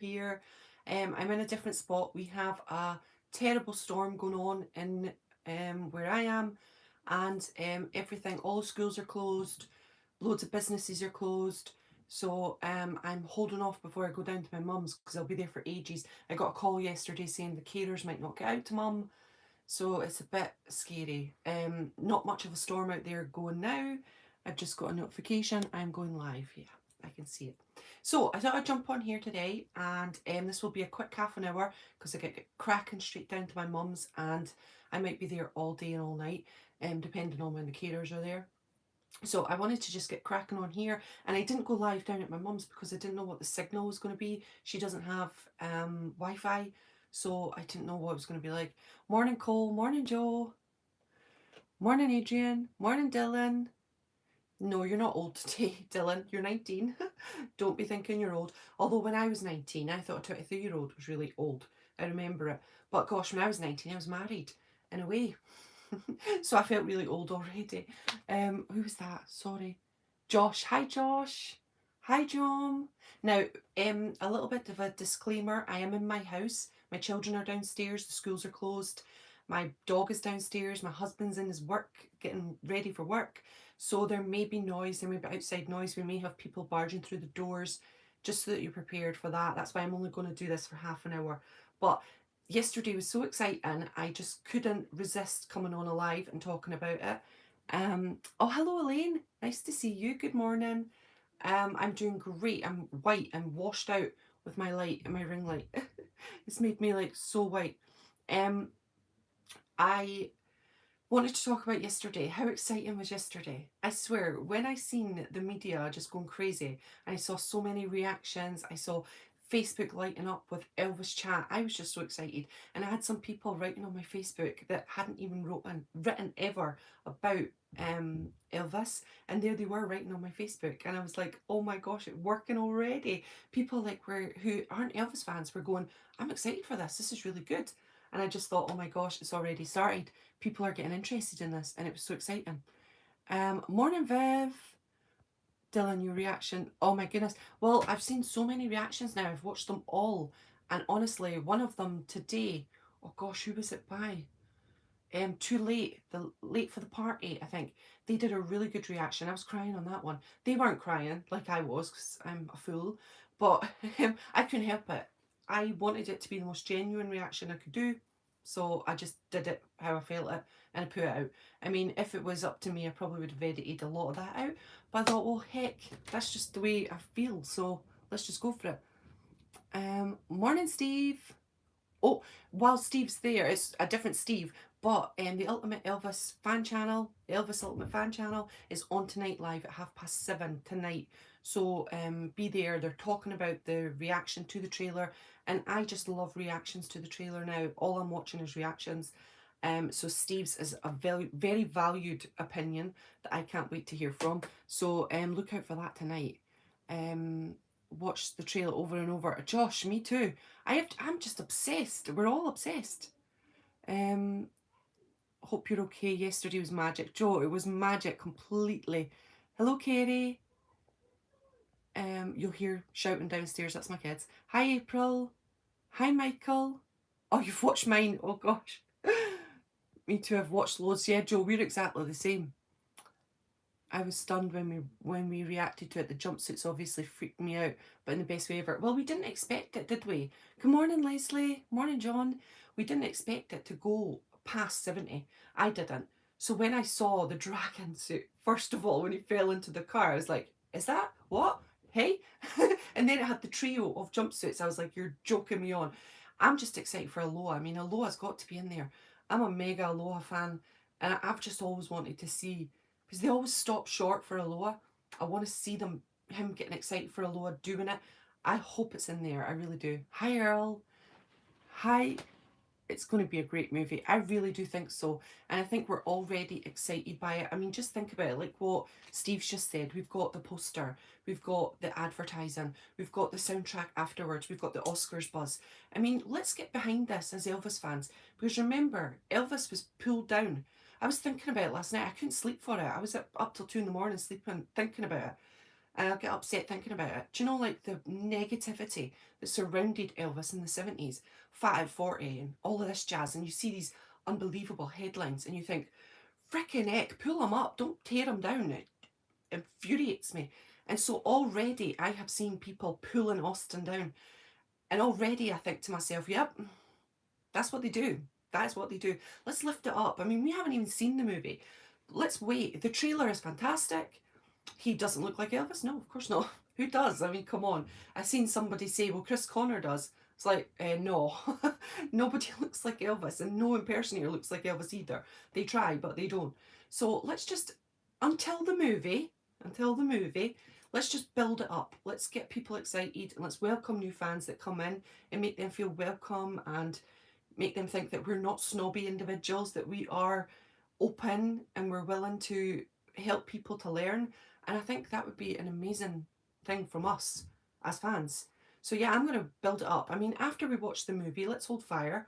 here. I'm in a different spot. We have a terrible storm going on in where I am, and everything, all the schools are closed, loads of businesses are closed. So I'm holding off before I go down to my mum's because I'll be there for ages. I got a call yesterday saying the carers might not get out to mum, so it's a bit scary. Not much of a storm out there going now. I've just got a notification. I'm going live. Yeah, I can see it. So I thought I'd jump on here today, and this will be a quick half an hour because I get cracking straight down to my mum's, and I might be there all day and all night, depending on when the carers are there. So I wanted to just get cracking on here, and I didn't go live down at my mum's because I didn't know what the signal was going to be. She doesn't have Wi-Fi, so I didn't know what it was going to be like. Morning Cole, morning Joe, morning Adrian, morning Dylan. No, you're not old today, Dylan. You're 19. Don't be thinking you're old. Although when I was 19, I thought a 23-year-old was really old. I remember it. But gosh, when I was 19, I was married in a way. So I felt really old already. Who was that? Sorry. Josh. Hi, Josh. Hi, John. Now, a little bit of a disclaimer. I am in my house. My children are downstairs. The schools are closed. My dog is downstairs. My husband's in his work, getting ready for work. So there may be noise. There may be outside noise. We may have people barging through the doors, just so that you're prepared for that. That's why I'm only going to do this for half an hour. But yesterday was so exciting, I just couldn't resist coming on alive and talking about it. Oh, hello Elaine, nice to see you. Good morning. I'm doing great. I'm white. I'm washed out with my light and my ring light. It's made me like so white. I wanted to talk about yesterday. How exciting was yesterday? I swear, when I seen the media just going crazy, and I saw so many reactions, I saw Facebook lighting up with Elvis chat, I was just so excited. And I had some people writing on my Facebook that hadn't even written ever about Elvis, and there they were writing on my Facebook, and I was like, oh my gosh, it's working already. People like who aren't Elvis fans were going, I'm excited for this. This is really good. And I just thought, oh my gosh, it's already started. People are getting interested in this, and it was so exciting. Morning, Viv. Dylan, your reaction. Oh my goodness. Well, I've seen so many reactions now. I've watched them all. And honestly, one of them today, oh gosh, who was it by? Too Late, the Late for the Party, I think. They did a really good reaction. I was crying on that one. They weren't crying like I was because I'm a fool, but I couldn't help it. I wanted it to be the most genuine reaction I could do, so I just did it how I felt it and I put it out. I mean, if it was up to me, I probably would have edited a lot of that out, but I thought, well, heck, that's just the way I feel, so let's just go for it. Morning, Steve. Oh, while Steve's there, it's a different Steve, but the Ultimate Elvis fan channel, the Elvis Ultimate fan channel, is on tonight live at 7:30 tonight. So be there. They're talking about the reaction to the trailer, and I just love reactions to the trailer now. All I'm watching is reactions. So Steve's is a very valued opinion that I can't wait to hear from. So look out for that tonight. Watch the trailer over and over. Josh, me too. I'm just obsessed. We're all obsessed. Um, Hope you're okay. Yesterday was magic. Joe, it was magic completely. Hello, Katie. You'll hear shouting downstairs. That's my kids. Hi, April. Hi, Michael. Oh, you've watched mine. Oh gosh. Me too. I've watched loads. Yeah, Joe, we're exactly the same. I was stunned when we reacted to it. The jumpsuits obviously freaked me out, but in the best way ever. Well, we didn't expect it, did we? Good morning, Leslie. Morning, John. We didn't expect it to go past 70. I didn't. So when I saw the dragon suit, first of all, when he fell into the car, I was like, is that what? Hey? And then it had the trio of jumpsuits. I was like, you're joking me on. I'm just excited for Aloha. I mean, Aloha's got to be in there. I'm a mega Aloha fan, and I've just always wanted to see, because they always stop short for Aloha. I want to see him getting excited for Aloha, doing it. I hope it's in there. I really do. Hi, Earl. Hi. It's going to be a great movie. I really do think so. And I think we're already excited by it. I mean, just think about it, like what Steve's just said. We've got the poster, we've got the advertising, we've got the soundtrack afterwards, we've got the Oscars buzz. I mean, let's get behind this as Elvis fans. Because remember, Elvis was pulled down. I was thinking about it last night. I couldn't sleep for it. I was up till 2 in the morning sleeping, thinking about it. and I'll get upset thinking about it. Do you know, like the negativity that surrounded Elvis in the 70s, Fat at 40 and all of this jazz, and you see these unbelievable headlines and you think, frickin' heck, pull him up, don't tear him down. It infuriates me. And so already I have seen people pulling Austin down, and already I think to myself, yep, that's what they do. That's what they do. Let's lift it up. I mean, we haven't even seen the movie. Let's wait. The trailer is fantastic. He doesn't look like Elvis? No, of course not. Who does? I mean, come on. I've seen somebody say, well, Chris Connor does. It's like, no. Nobody looks like Elvis, and no impersonator looks like Elvis either. They try, but they don't. So let's just, until the movie, let's just build it up. Let's get people excited, and let's welcome new fans that come in and make them feel welcome and make them think that we're not snobby individuals, that we are open and we're willing to help people to learn. And I think that would be an amazing thing from us as fans. So yeah, I'm going to build it up. I mean, after we watch the movie, let's hold fire.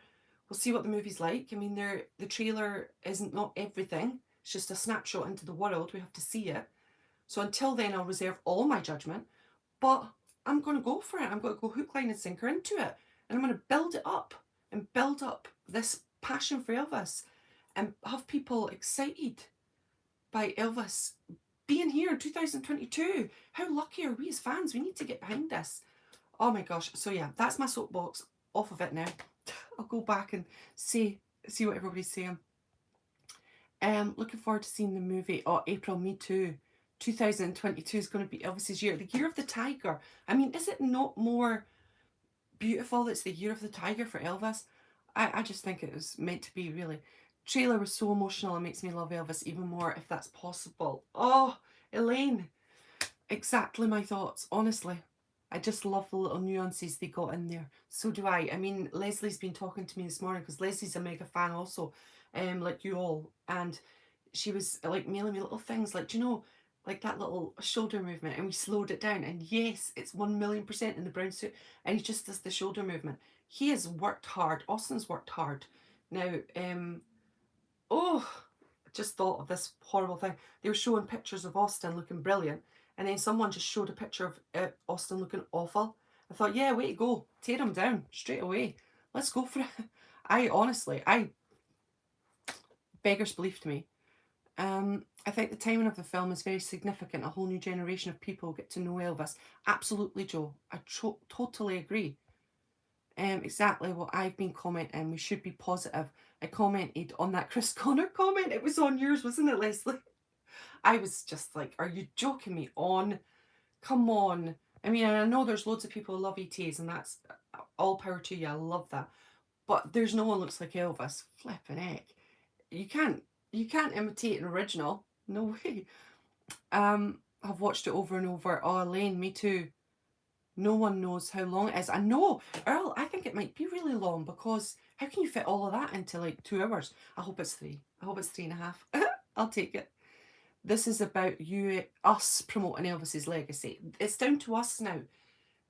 We'll see what the movie's like. I mean, the trailer isn't not everything. It's just a snapshot into the world. We have to see it. So until then, I'll reserve all my judgment. But I'm going to go for it. I'm going to go hook, line and sinker into it. And I'm going to build it up and build up this passion for Elvis and have people excited by Elvis being here in 2022. How lucky are we as fans? We need to get behind this. Oh my gosh. So yeah, that's my soapbox. Off of it now. I'll go back and see what everybody's saying. Looking forward to seeing the movie. Oh, April, me too. 2022 is going to be Elvis's year. The year of the tiger. I mean, is it not more beautiful? It's the year of the tiger for Elvis. I just think it was meant to be, really. Trailer was so emotional. It makes me love Elvis even more, if that's possible. Oh, Elaine. Exactly my thoughts, honestly. I just love the little nuances they got in there. So do I. I mean, Leslie's been talking to me this morning because Leslie's a mega fan also, like you all. And she was like mailing me little things like, do you know, like that little shoulder movement, and we slowed it down. And yes, it's 1,000,000% in the brown suit, and he just does the shoulder movement. He has worked hard. Austin's worked hard. Now, oh, I just thought of this horrible thing. They were showing pictures of Austin looking brilliant, and then someone just showed a picture of Austin looking awful. I thought, yeah, way to go. Tear him down straight away. Let's go for it. I honestly, beggars belief to me. I think the timing of the film is very significant. A whole new generation of people get to know Elvis. Absolutely, Joe. I totally agree. Exactly what I've been commenting. We should be positive. I commented on that Chris Connor comment. It was on yours, wasn't it, Leslie? I was just like, are you joking me on? Come on. I mean, I know there's loads of people who love ETs, and that's all power to you. I love that. But there's no one looks like Elvis. Flipping heck. You can't imitate an original. No way. I've watched it over and over. Oh, Elaine, me too. No one knows how long it is. I know, Earl, I think it might be really long, because how can you fit all of that into like 2 hours? I hope it's 3. I hope it's 3.5. I'll take it. This is about us promoting Elvis's legacy. It's down to us now.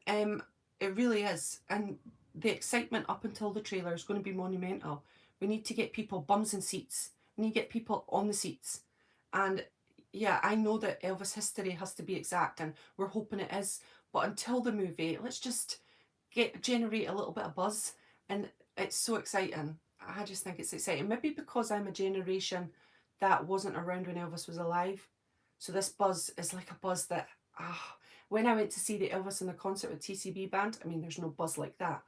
It really is. And the excitement up until the trailer is going to be monumental. We need to get people bums in seats. We need to get people on the seats. And yeah, I know that Elvis history has to be exact, and we're hoping it is. But until the movie, let's just generate a little bit of buzz. And it's so exciting. I just think it's exciting. Maybe because I'm a generation that wasn't around when Elvis was alive. So this buzz is like a buzz that, when I went to see the Elvis in the concert with TCB band, I mean, there's no buzz like that.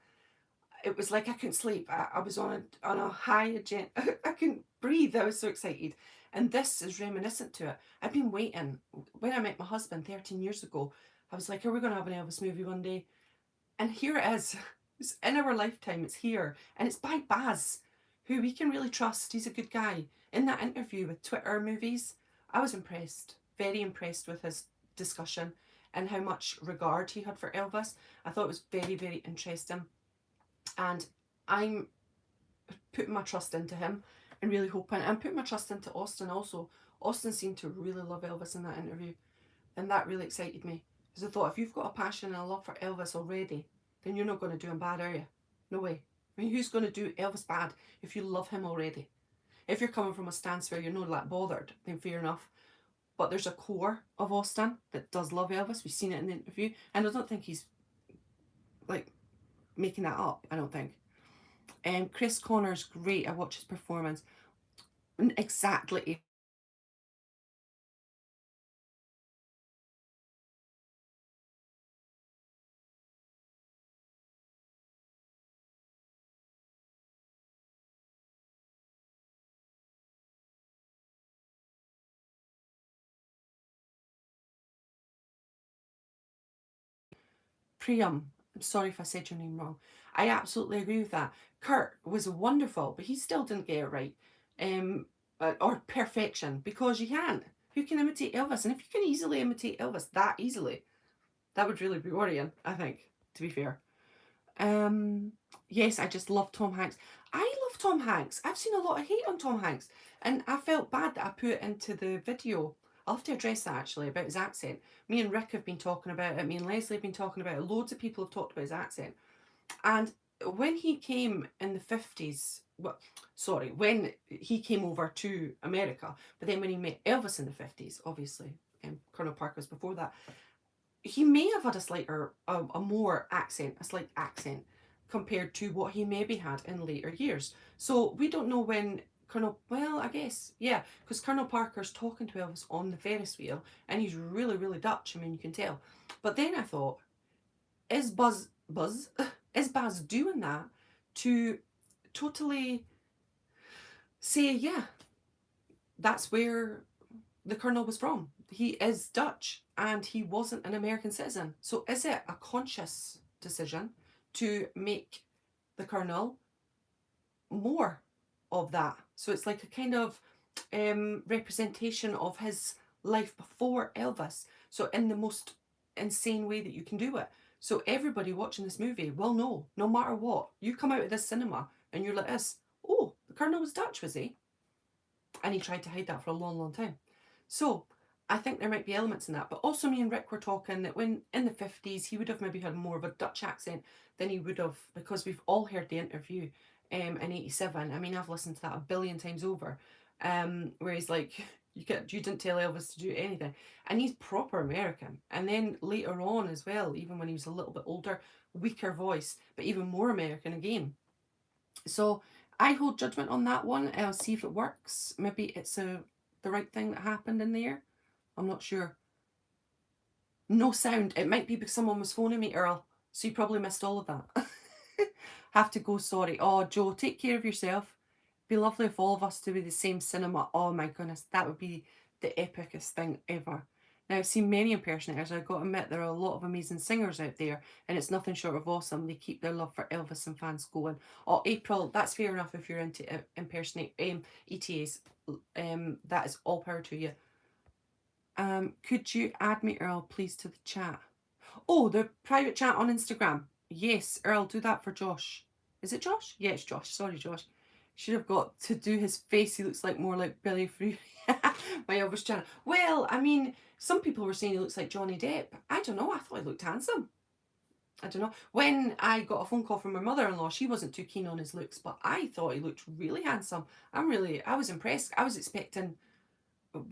It was like I couldn't sleep. I was on a high agenda. I couldn't breathe. I was so excited. And this is reminiscent to it. I've been waiting. When I met my husband 13 years ago, I was like, are we going to have an Elvis movie one day? And here it is. It's in our lifetime. It's here. And it's by Baz, who we can really trust. He's a good guy. In that interview with Twitter Movies, I was impressed. Very impressed with his discussion and how much regard he had for Elvis. I thought it was very, very interesting. And I'm putting my trust into him and really hoping. I'm putting my trust into Austin also. Austin seemed to really love Elvis in that interview. And that really excited me. Because I thought, if you've got a passion and a love for Elvis already, then you're not going to do him bad, are you? No way. I mean, who's going to do Elvis bad if you love him already? If you're coming from a stance where you're not that bothered, then fair enough. but there's a core of Austin that does love Elvis. We've seen it in the interview, and I don't think he's like making that up. I don't think. Chris Connor's great. I watch his performance. Exactly. Priam. I'm sorry if I said your name wrong. I absolutely agree with that. Kurt was wonderful, but he still didn't get it right. Or perfection, because you can't. Who can imitate Elvis? And if you can easily imitate Elvis that easily, that would really be worrying, I think, to be fair. Um, yes, I just love Tom Hanks. I love Tom Hanks. I've seen a lot of hate on Tom Hanks, and I felt bad that I put it into the video. I'll have to address that actually about his accent. Me and Rick have been talking about it. Me and Leslie have been talking about it. Loads of people have talked about his accent. And when he came in the 50s, well, sorry, when he came over to America, but then when he met Elvis in the 50s, obviously, Colonel Parker was before that, he may have had a slighter, a more accent, a slight accent compared to what he maybe had in later years. So we don't know when well, I guess, yeah, because Colonel Parker's talking to Elvis on the Ferris wheel and he's really, really Dutch. I mean, you can tell. But then I thought, is Buzz, is Baz doing that to totally say, yeah, that's where the Colonel was from? He is Dutch and he wasn't an American citizen. So is it a conscious decision to make the Colonel more of that? So it's like a kind of representation of his life before Elvis. So in the most insane way that you can do it. So everybody watching this movie will know, no matter what, you come out of this cinema and you're like this, oh, the Colonel was Dutch, was he? And he tried to hide that for a long, long time. So I think there might be elements in that. But also me and Rick were talking that when in the 50s he would have maybe had more of a Dutch accent than he would have, because we've all heard the interview in 87. I mean, I've listened to that a billion times over. Where he's like, you didn't tell Elvis to do anything. And he's proper American. And then later on as well, even when he was a little bit older, weaker voice, but even more American again. So I hold judgment on that one. I'll see if it works. Maybe it's the right thing that happened in there. I'm not sure. No sound. It might be because someone was phoning me, Earl. So you probably missed all of that. Have to go, sorry. Oh, Joe, take care of yourself. Be lovely if all of us to be the same cinema. Oh my goodness, that would be the epicest thing ever. Now, I've seen many impersonators. I've got to admit, there are a lot of amazing singers out there, and it's nothing short of awesome. They keep their love for Elvis and fans going. Oh, April, that's fair enough if you're into impersonate ETAs. That is all power to you. Could you add me, Earl, please, to the chat? Oh, the private chat on Instagram. Yes, Earl, do that for Josh. Is it Josh? Yeah, it's Josh. Sorry, Josh. Should have got to do his face. He looks like more like Billy Free. My Elvis channel. Well, I mean, some people were saying he looks like Johnny Depp. I don't know. I thought he looked handsome. I don't know. When I got a phone call from my mother-in-law, she wasn't too keen on his looks, but I thought he looked really handsome. I was impressed. I was expecting,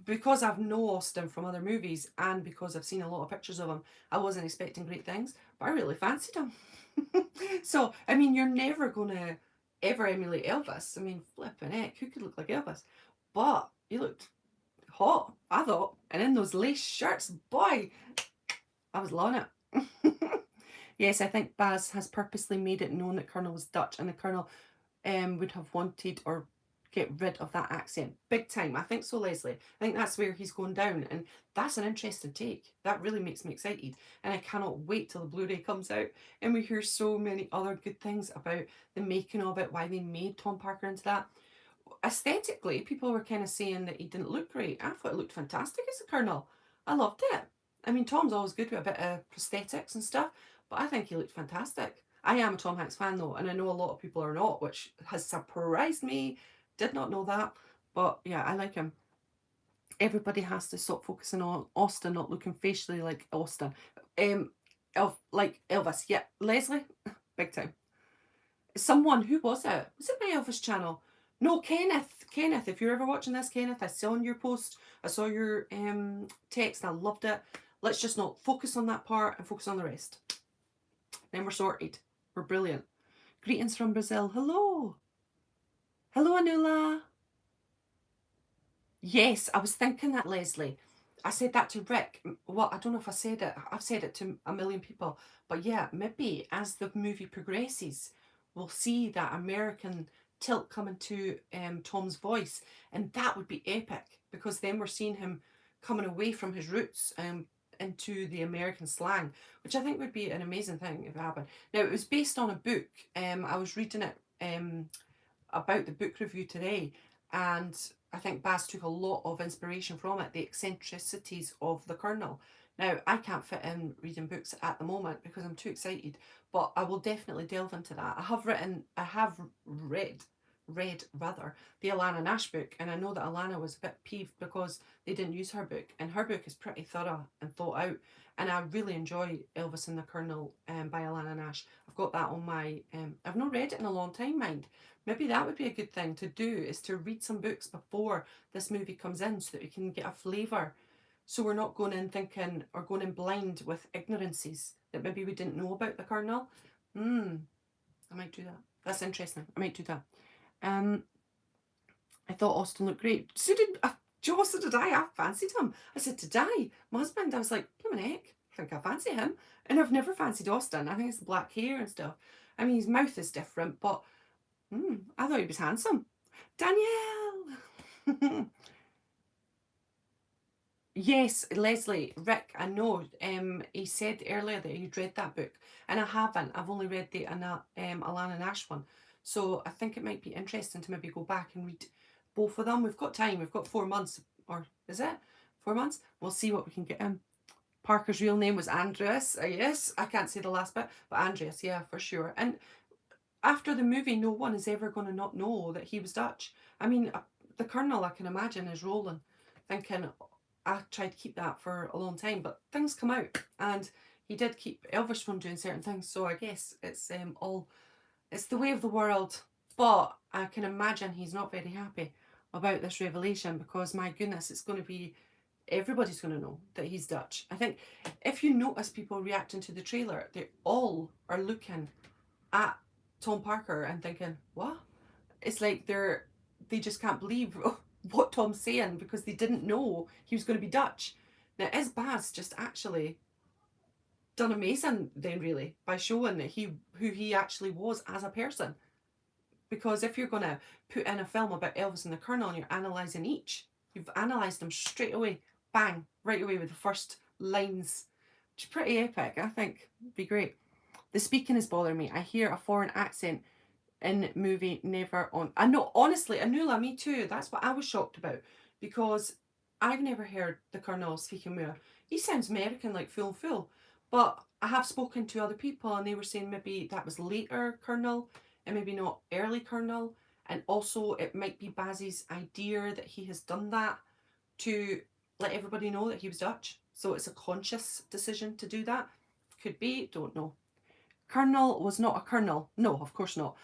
because I've known Austin from other movies and because I've seen a lot of pictures of him, I wasn't expecting great things, but I really fancied him. So, I mean, you're never going to ever emulate Elvis. I mean, flipping heck, who could look like Elvis? But he looked hot, I thought. And in those lace shirts, boy, I was loving it. Yes, I think Baz has purposely made it known that Colonel was Dutch, and the Colonel would have wanted or get rid of that accent big time. I think so, Leslie. I think that's where he's going down, and that's an interesting take. That really makes me excited, and I cannot wait till the Blu-ray comes out and we hear so many other good things about the making of it, why they made Tom Parker into that. Aesthetically, people were kind of saying that he didn't look great. I thought it looked fantastic as a Colonel. I loved it. I mean, Tom's always good with a bit of prosthetics and stuff, but I think he looked fantastic. I am a Tom Hanks fan though, and I know a lot of people are not, which has surprised me. Did not know that, but yeah, I like him. Everybody has to stop focusing on Austin not looking facially like Austin. Like Elvis. Yeah, Leslie, big time. Someone, who was it? Was it my Elvis channel? No, Kenneth. Kenneth, if you're ever watching this, Kenneth, I saw your post. I saw your text. I loved it. Let's just not focus on that part and focus on the rest. Then we're sorted. We're brilliant. Greetings from Brazil. Hello. Hello, Anula. Yes, I was thinking that, Leslie. I said that to Rick. Well, I don't know if I said it. I've said it to a million people. But yeah, maybe as the movie progresses, we'll see that American tilt coming to Tom's voice. And that would be epic because then we're seeing him coming away from his roots into the American slang, which I think would be an amazing thing if it happened. Now, it was based on a book. I was reading it about the book review today, and I think Baz took a lot of inspiration from it, the eccentricities of the Colonel. Now, I can't fit in reading books at the moment because I'm too excited, but I will definitely delve into that. I have read rather, the Alana Nash book, and I know that Alana was a bit peeved because they didn't use her book, and her book is pretty thorough and thought out, and I really enjoy Elvis and the Colonel by Alana Nash. I've got that on my, I've not read it in a long time, mind. Maybe that would be a good thing to do, is to read some books before this movie comes in so that we can get a flavour. So we're not going in thinking or going in blind with ignorances that maybe we didn't know about the Colonel. I might do that. That's interesting. I might do that. I thought Austin looked great. So did Joe, so did I. I fancied him. I said to Di, my husband, I was like, blooming heck, I think I fancy him. And I've never fancied Austin. I think it's the black hair and stuff. I mean, his mouth is different, but I thought he was handsome. Danielle! Yes, Leslie, Rick, I know. He said earlier that he'd read that book, and I haven't. I've only read the Alana Nash one. So I think it might be interesting to maybe go back and read both of them. We've got time. We've got 4 months, or is it 4 months? We'll see what we can get in. Parker's real name was Andreas. Yes, I can't say the last bit, but Andreas, yeah, for sure. And after the movie, no one is ever going to not know that he was Dutch. I mean, the Colonel, I can imagine, is rolling, thinking, I tried to keep that for a long time, but things come out, and he did keep Elvis from doing certain things. So I guess it's it's the way of the world. But I can imagine he's not very happy about this revelation because, my goodness, it's going to be, everybody's going to know that he's Dutch. I think if you notice people reacting to the trailer, they all are looking at Tom Parker and thinking, what? It's like they just can't believe what Tom's saying because they didn't know he was going to be Dutch. Now, is Baz just actually done amazing then, really, by showing that who he actually was as a person? Because if you're going to put in a film about Elvis and the Colonel and you're analysing each, you've analysed them straight away, bang, right away with the first lines, which is pretty epic. I think it'd be great. The speaking is bothering me. I hear a foreign accent in movie, never on. I know, honestly, Anula, me too. That's what I was shocked about because I've never heard the Colonel speaking with. He sounds American, like full. But I have spoken to other people and they were saying maybe that was later Colonel and maybe not early Colonel. And also it might be Baz's idea that he has done that to let everybody know that he was Dutch. So it's a conscious decision to do that. Could be, don't know. Colonel was not a colonel. No, of course not.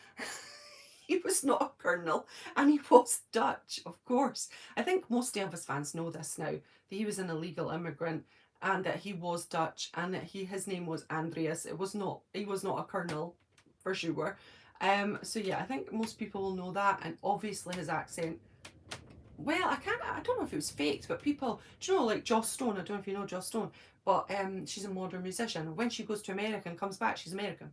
He was not a colonel, and he was Dutch, of course. I think most Elvis fans know this now, that he was an illegal immigrant and that he was Dutch and that his name was Andreas. He was not a colonel, for sure. So yeah, I think most people will know that, and obviously his accent. Well, I don't know if it was faked, but people, do you know, like Joss Stone, I don't know if you know Joss Stone, but she's a modern musician. When she goes to America and comes back, she's American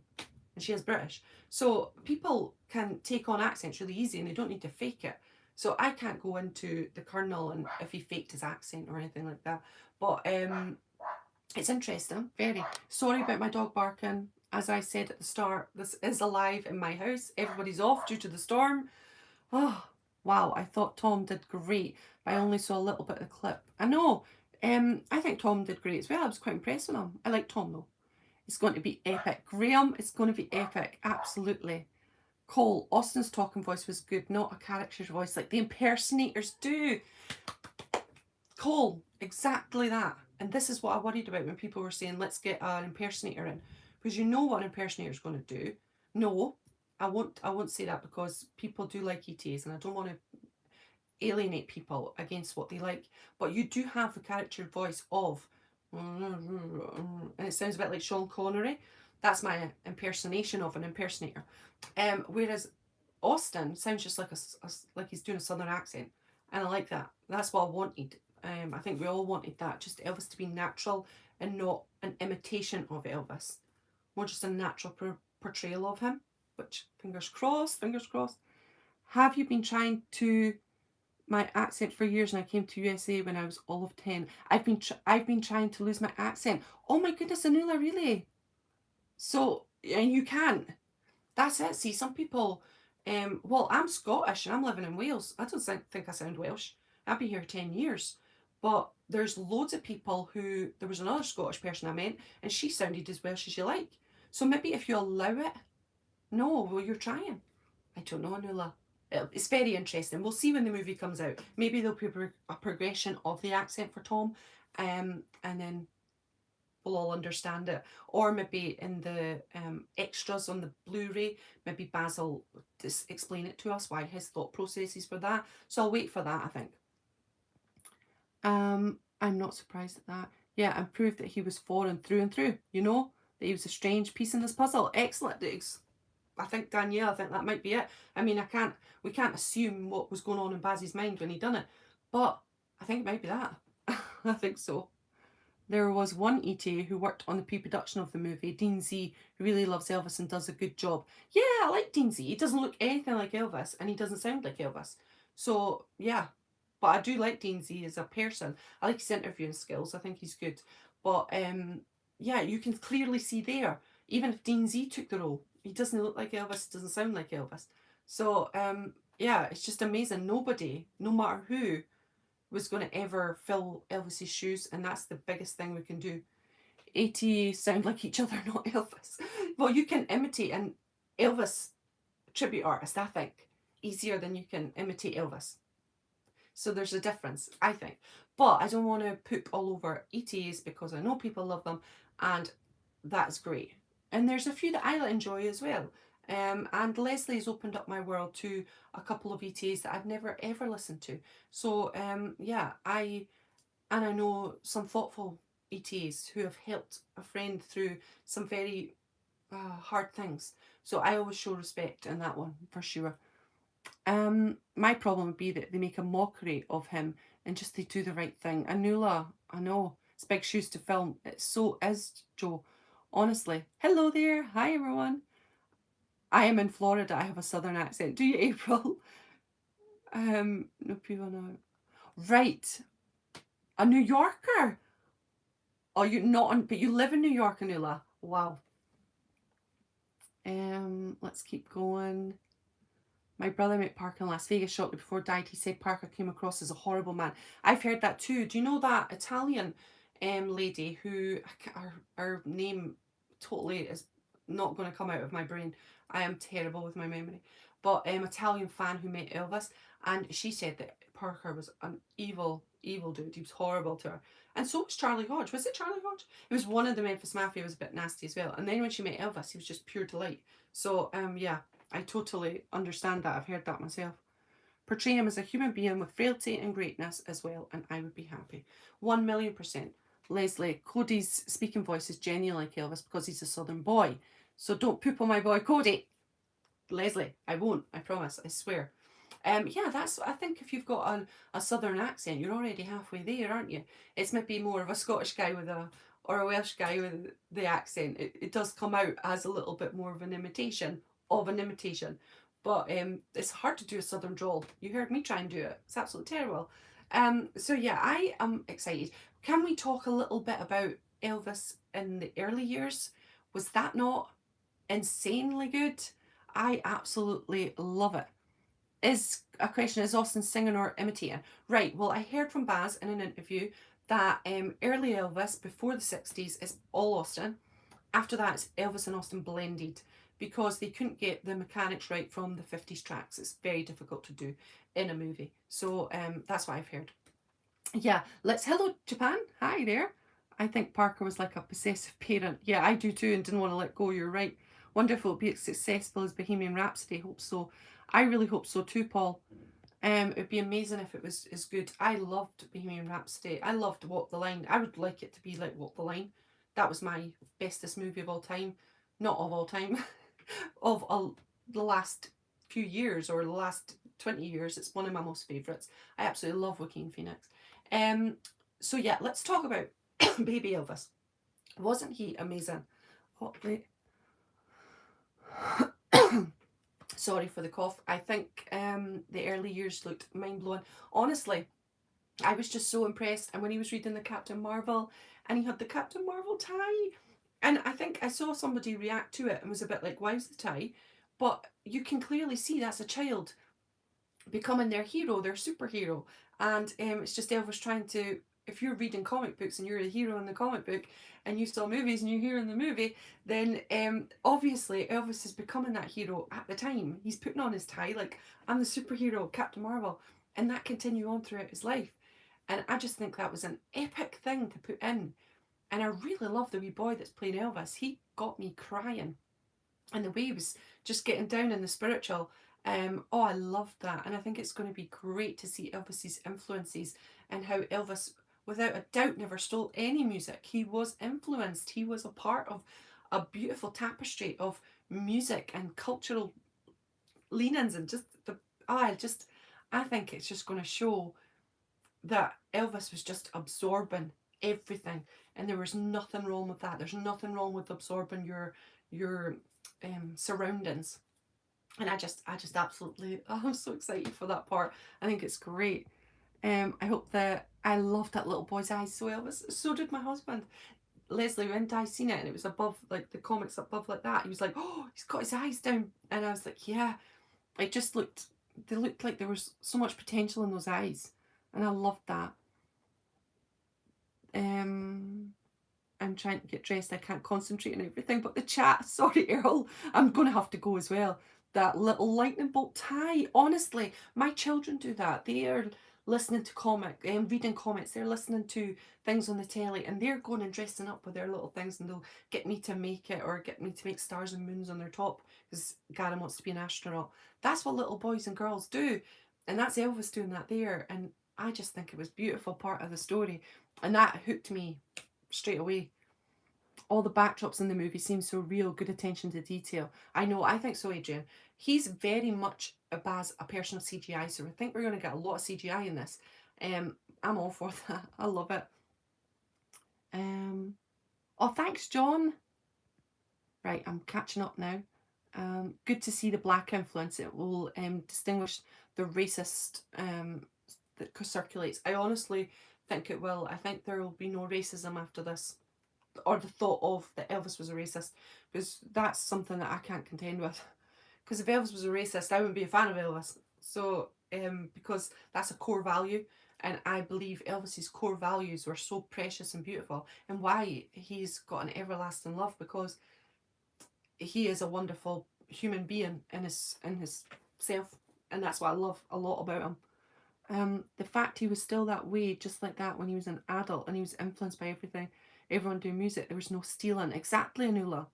and she is British. So people can take on accents really easy and they don't need to fake it. So I can't go into the Colonel and if he faked his accent or anything like that. But it's interesting, very. Sorry about my dog barking. As I said at the start, this is alive in my house. Everybody's off due to the storm. Oh, wow, I thought Tom did great, but I only saw a little bit of the clip. I know, I think Tom did great as well. I was quite impressed with him. I like Tom though. It's going to be epic. Graham, it's going to be epic, absolutely. Cole, Austin's talking voice was good, not a character's voice like the impersonators do. Cole, exactly that. And this is what I worried about when people were saying, let's get an impersonator in. Because you know what an impersonator is going to do. No, I won't say that because people do like ETs, and I don't want to alienate people against what they like. But you do have the character voice of, and it sounds a bit like Sean Connery. That's my impersonation of an impersonator. Whereas Austin sounds just like like he's doing a southern accent, and I like that. That's what I wanted. I think we all wanted that, just Elvis to be natural and not an imitation of Elvis, more just a natural portrayal of him. Which, fingers crossed, fingers crossed. Have you been trying to my accent for years, and I came to USA when I was all of 10. I've been trying to lose my accent. Oh my goodness, Anula, really? So, and you can't. That's it. See, some people, well, I'm Scottish and I'm living in Wales. I don't think I sound Welsh. I've been here 10 years. But there's loads of people who, there was another Scottish person I met, and she sounded as Welsh as you like. So maybe if you allow it, no, well, you're trying. I don't know, Anula. It's very interesting. We'll see when the movie comes out. Maybe there'll be a progression of the accent for Tom, and then we'll all understand it. Or maybe in the extras on the Blu-ray, maybe Baz will just explain it to us, why his thought processes for that. So I'll wait for that, I think. I'm not surprised at that. Yeah, and proved that he was foreign through and through, you know? That he was a strange piece in this puzzle. Excellent. I think Danielle, I think that might be it. I mean, we can't assume what was going on in Baz's mind when he done it, but I think it might be that. I think so. There was one ETA who worked on the pre-production of the movie, Dean Z, who really loves Elvis and does a good job. Yeah, I like Dean Z. He doesn't look anything like Elvis, and he doesn't sound like Elvis. So, yeah. But I do like Dean Z as a person. I like his interviewing skills. I think he's good. But, yeah, you can clearly see there, even if Dean Z took the role, he doesn't look like Elvis, doesn't sound like Elvis. So, yeah, it's just amazing. Nobody, no matter who, was going to ever fill Elvis's shoes, and that's the biggest thing we can do. AT sound like each other, not Elvis. Well, you can imitate an Elvis tribute artist, I think, easier than you can imitate Elvis. So there's a difference, I think. But I don't want to poop all over ETs because I know people love them, and that's great. And there's a few that I enjoy as well. And Leslie's opened up my world to a couple of ETs that I've never ever listened to. So yeah, I know some thoughtful ETs who have helped a friend through some very hard things. So I always show respect in that one for sure. My problem would be that they make a mockery of him and just they do the right thing. Anula, I know it's big shoes to fill. It so is, Joe. Honestly. Hello there. Hi everyone. I am in Florida. I have a southern accent. Do you, April? No people know. Right. A New Yorker. Oh, you not on, but you live in New York, Anula. Wow. Let's keep going. My brother met Parker in Las Vegas shortly before died. He said Parker came across as a horrible man. I've heard that too. Do you know that Italian lady who, her name totally is not going to come out of my brain. I am terrible with my memory. But Italian fan who met Elvis, and she said that Parker was an evil, evil dude. He was horrible to her. And so was Charlie Hodge. Was it Charlie Hodge? It was one of the Memphis Mafia. Was a bit nasty as well. And then when she met Elvis, he was just pure delight. So yeah, I totally understand that. I've heard that myself. Portray him as a human being with frailty and greatness as well, and I would be happy. 1,000,000%. Leslie, Cody's speaking voice is genuinely like Elvis because he's a southern boy. So don't poop on my boy Cody. Leslie, I won't. I promise. I swear. Yeah, that's. I think if you've got a southern accent, you're already halfway there, aren't you? It's maybe more of a Scottish guy with or a Welsh guy with the accent. It does come out as a little bit more of an imitation of an imitation, but it's hard to do a southern drawl. You heard me try and do it. It's absolutely terrible. So yeah, I am excited. Can we talk a little bit about Elvis in the early years? Was that not insanely good? I absolutely love it. Is a question, is Austin singing or imitating? Right, well, I heard from Baz in an interview that early Elvis, before the 60s, is all Austin. After that, it's Elvis and Austin blended because they couldn't get the mechanics right from the 50s tracks. It's very difficult to do in a movie. So that's what I've heard. Yeah, hello, Japan. Hi there. I think Parker was like a possessive parent. Yeah, I do too, and didn't want to let go. You're right. Wonder if it'll be as successful as Bohemian Rhapsody. Hope so. I really hope so too, Paul. It would be amazing if it was as good. I loved Bohemian Rhapsody. I loved Walk the Line. I would like it to be like Walk the Line. That was my bestest movie of all time. Not of all time. The last few years or the last 20 years. It's one of my most favourites. I absolutely love Joaquin Phoenix. So yeah, let's talk about Baby Elvis. Wasn't he amazing? Oh, wait. Sorry for the cough. I think the early years looked mind blowing. Honestly, I was just so impressed. And when he was reading the Captain Marvel and he had the Captain Marvel tie, and I think I saw somebody react to it and was a bit like, why's the tie? But you can clearly see that's a child becoming their hero, their superhero. And it's just Elvis trying to, if you're reading comic books and you're a hero in the comic book and you saw movies and you're here in the movie, then obviously Elvis is becoming that hero at the time. He's putting on his tie, like, I'm the superhero, Captain Marvel. And that continued on throughout his life. And I just think that was an epic thing to put in. And I really love the wee boy that's playing Elvis. He got me crying. And the way he was just getting down in the spiritual. Oh, I loved that. And I think it's going to be great to see Elvis's influences and how Elvis, without a doubt, never stole any music. He was influenced. He was a part of a beautiful tapestry of music and cultural leanings and just the, I think it's just going to show that Elvis was just absorbing everything, and there was nothing wrong with that. There's nothing wrong with absorbing your surroundings, and I just absolutely, oh, I'm so excited for that part. I think it's great. I hope that I loved that little boy's eyes. So Elvis, so did my husband. Leslie, when I seen it and it was above, like the comics above like that, he was like, oh, he's got his eyes down, and I was like, yeah. It just looked, they looked like there was so much potential in those eyes, and I loved that. I'm trying to get dressed. I can't concentrate on everything but the chat. Sorry, Earl. I'm going to have to go as well. That little lightning bolt tie. Honestly, my children do that. They are listening to reading comics. They're listening to things on the telly, and they're going and dressing up with their little things, and they'll get me to make it or get me to make stars and moons on their top because Garen wants to be an astronaut. That's what little boys and girls do, and that's Elvis doing that there. And I just think it was a beautiful part of the story, and that hooked me straight away. All the backdrops in the movie seem so real, good attention to detail. I know, I think so, Adrian. He's very much a person of CGI, so I think we're going to get a lot of CGI in this. I'm all for that. I love it. Oh, thanks, John. Right, I'm catching up now. Good to see the black influence. It will distinguish the racist that circulates. I honestly think it will. I think there will be no racism after this, or the thought of that Elvis was a racist, because that's something that I can't contend with. Because if Elvis was a racist, I wouldn't be a fan of Elvis. So, because that's a core value, and I believe Elvis's core values were so precious and beautiful, and why he's got an everlasting love, because he is a wonderful human being in his self, and that's what I love a lot about him. The fact he was still that way, just like that, when he was an adult and he was influenced by everyone doing music. There was no stealing. Exactly, Anula.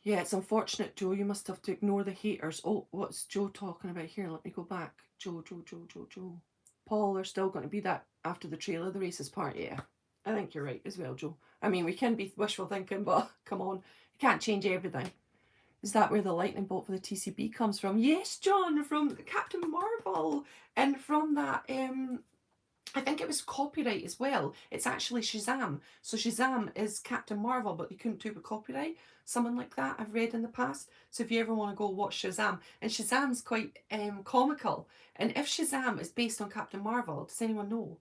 Yeah, it's unfortunate, Joe. You must have to ignore the haters. Oh, what's Joe talking about here? Let me go back. Joe. Paul, there's still going to be that after the trailer, the racist part. Yeah, I think you're right as well, Joe. I mean, we can be wishful thinking, but come on, you can't change everything. Is that where the lightning bolt for the TCB comes from? Yes, John, from Captain Marvel, and from that I think it was copyright as well. It's actually Shazam. So Shazam is Captain Marvel, but they couldn't do it with copyright. Something like that I've read in the past. So if you ever want to go watch Shazam, and Shazam's quite comical. And if Shazam is based on Captain Marvel, does anyone know?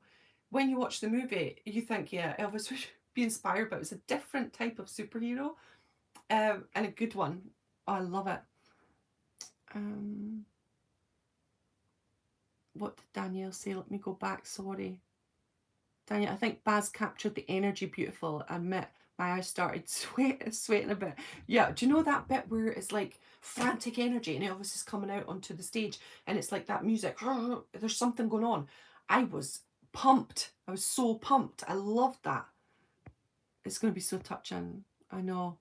When you watch the movie, you think, yeah, Elvis would be inspired, but it's a different type of superhero, and a good one. Oh, I love it. What did Danielle say? Let me go back. Sorry. Daniel, I think Baz captured the energy beautiful. I admit my eyes started sweating a bit. Yeah, do you know that bit where it's like frantic energy and Elvis is coming out onto the stage and it's like that music, there's something going on. I was pumped. I was so pumped. I loved that. It's going to be so touching. I know.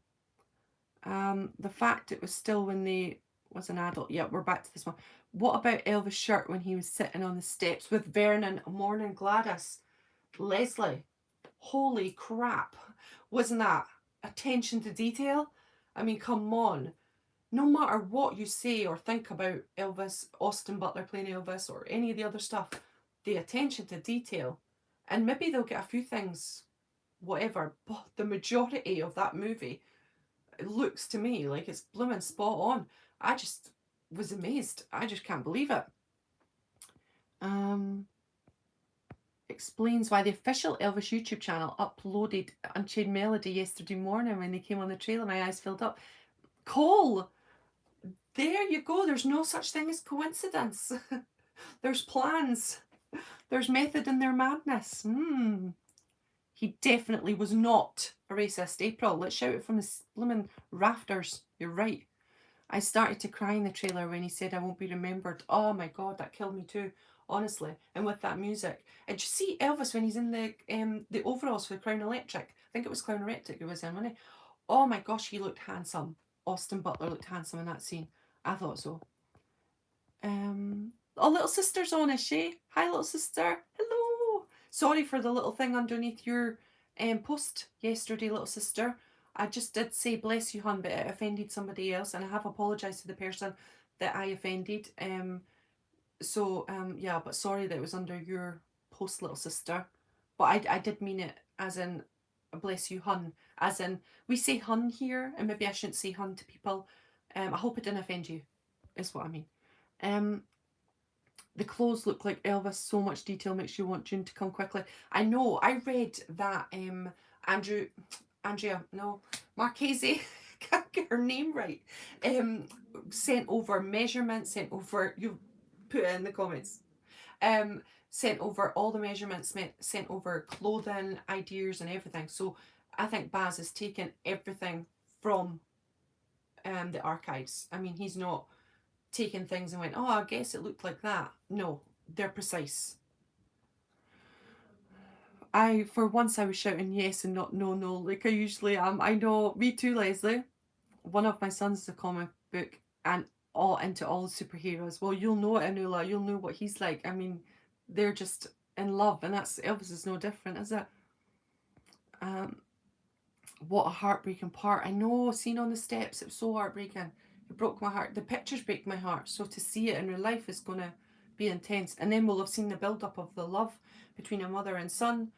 The fact it was still when they was an adult. Yeah, we're back to this one. What about Elvis' shirt when he was sitting on the steps with Vernon, Morning Gladys, Leslie? Holy crap. Wasn't that attention to detail? I mean, come on. No matter what you say or think about Elvis, Austin Butler playing Elvis, or any of the other stuff, the attention to detail, and maybe they'll get a few things, whatever, but the majority of that movie, it looks to me like it's blooming spot on. I just was amazed. I just can't believe it. Um, Explains why the official Elvis YouTube channel uploaded Unchained Melody yesterday morning when they came on the trailer. My eyes filled up. Cole, there you go. There's no such thing as coincidence. There's plans. There's method in their madness. He definitely was not a racist. April, let's shout it from the blooming rafters. You're right. I started to cry in the trailer when he said I won't be remembered. Oh my god, that killed me too, honestly. And with that music. And you see Elvis when he's in the overalls for Crown Electric. I think it was Crown Electric he was in, wasn't he? Oh my gosh, he looked handsome. Austin Butler looked handsome in that scene. I thought so. Oh, little sister's on, is she? Hi, little sister. Hello. Sorry for the little thing underneath your post yesterday, little sister. I just did say bless you, hun, but it offended somebody else, and I have apologised to the person that I offended. Yeah, but sorry that it was under your post, little sister. But I did mean it as in bless you, hun. As in, we say hun here, and maybe I shouldn't say hun to people. I hope it didn't offend you, is what I mean. The clothes look like Elvis. So much detail makes you want June to come quickly. I know. I read that Marchese, can't get her name right. Sent over measurements. Sent over. You put it in the comments. Sent over all the measurements. Sent over clothing ideas and everything. So I think Baz has taken everything from the archives. I mean, he's not taken things and went, oh, I guess it looked like that. No, they're precise. For once, I was shouting yes and not no, no, like I usually am. I know, me too, Leslie. One of my sons is a comic book and all into all superheroes. Well, you'll know it, Anula. You'll know what he's like. I mean, they're just in love, and that's Elvis is no different, is it? Um, what a heartbreaking part. I know, seen on the steps, it was so heartbreaking. It broke my heart. The pictures break my heart. So to see it in real life is going to be intense. And then we'll have seen the build up of the love between a mother and son,